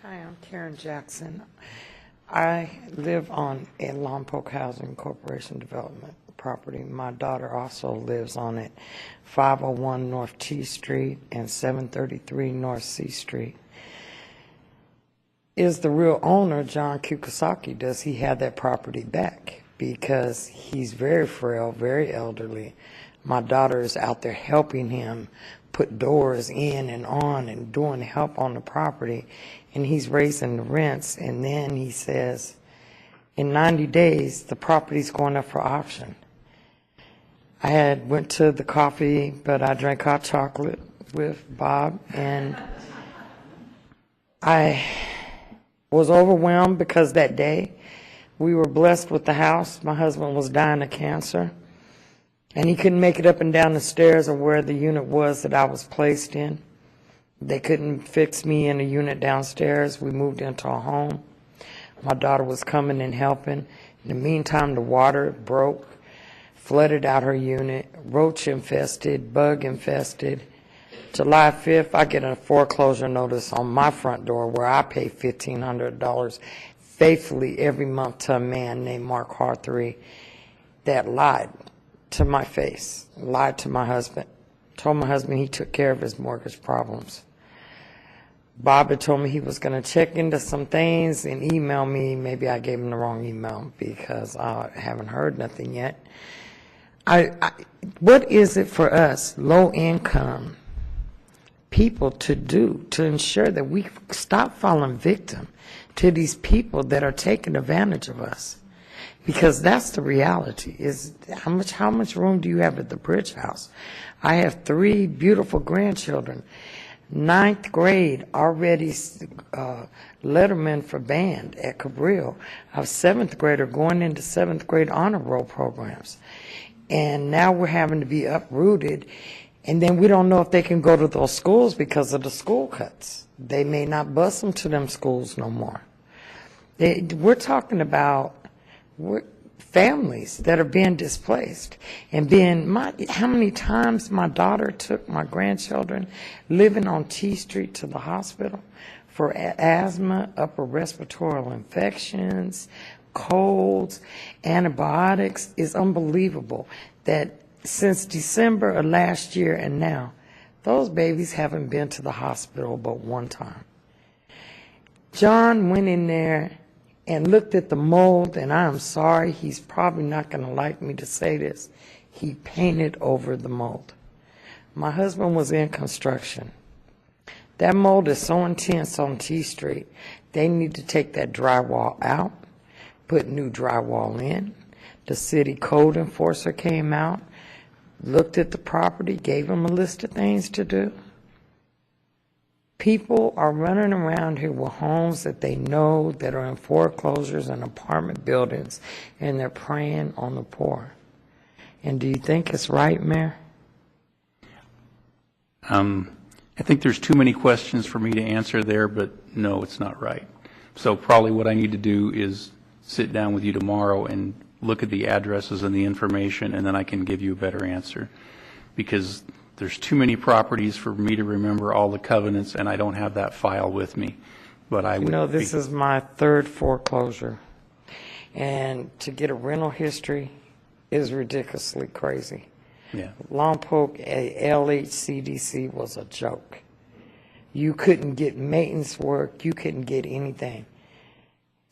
Hi, I'm Karen Jackson. I live on a Lompoc Housing Corporation development property. My daughter also lives on it, 501 North T Street and 733 North C Street. Is the real owner, John Kukasaki, does he have that property back? Because he's very frail, very elderly. My daughter is out there helping him put doors in and on and doing help on the property, and he's raising the rents, and then he says, in 90 days, the property's going up for auction. I had went to the coffee, but I drank hot chocolate with Bob, and I was overwhelmed because that day we were blessed with the house. My husband was dying of cancer, and he couldn't make it up and down the stairs of where the unit was that I was placed in. They couldn't fix me in a unit downstairs. We moved into a home. My daughter was coming and helping. In the meantime, the water broke, flooded out her unit, roach infested, bug infested. July 5th, I get a foreclosure notice on my front door where I pay $1,500 faithfully every month to a man named Mark Harthree that lied to my face, lied to my husband, told my husband he took care of his mortgage problems. Bob had told me he was going to check into some things and email me. Maybe I gave him the wrong email because I haven't heard nothing yet. What is it for us, low-income people, to do to ensure that we stop falling victim to these people that are taking advantage of us? Because that's the reality. Is how much room do you have at the Bridge House? I have 3 beautiful grandchildren. 9th grade already letterman for band at Cabrillo. I have 7th grader going into 7th grade honor roll programs. And now we're having to be uprooted, and then we don't know if they can go to those schools because of the school cuts. They may not bus them to them schools no more. We're talking about families that are being displaced and how many times my daughter took my grandchildren living on T Street to the hospital for asthma, upper respiratory infections, colds, antibiotics. Is unbelievable that since December of last year and now, those babies haven't been to the hospital but one time. John went in there and looked at the mold, and I'm sorry, he's probably not going to like me to say this. He painted over the mold. My husband was in construction. That mold is so intense on T Street, they need to take that drywall out, put new drywall in. The city code enforcer came out, looked at the property, gave him a list of things to do. People are running around here with homes that they know that are in foreclosures and apartment buildings, and they're preying on the poor. And do you think it's right, Mayor? I think there's too many questions for me to answer there, but no, it's not right. So probably what I need to do is sit down with you tomorrow and look at the addresses and the information, and then I can give you a better answer. Because there's too many properties for me to remember all the covenants, and I don't have that file with me. But I would. This is my 3rd foreclosure, and to get a rental history is ridiculously crazy. Yeah. Lompoc LHCDC was a joke. You couldn't get maintenance work. You couldn't get anything.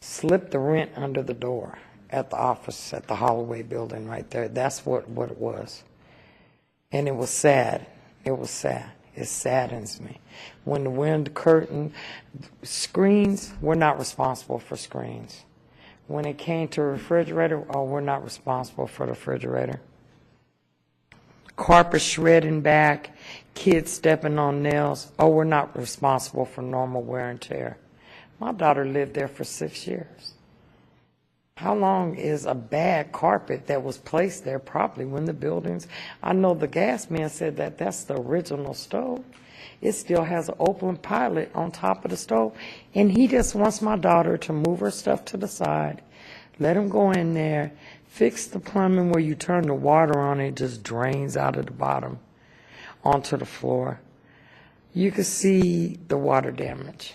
Slip the rent under the door at the office at the Holloway building right there. That's what it was. And it was sad. It was sad. It saddens me. When the wind curtain, screens, we're not responsible for screens. When it came to refrigerator, we're not responsible for the refrigerator. Carpet shredding back, kids stepping on nails, we're not responsible for normal wear and tear. My daughter lived there for 6 years. How long is a bad carpet that was placed there probably when the buildings, I know the gas man said that that's the original stove. It still has an open pilot on top of the stove, and he just wants my daughter to move her stuff to the side, let him go in there, fix the plumbing where you turn the water on, it just drains out of the bottom onto the floor. You can see the water damage.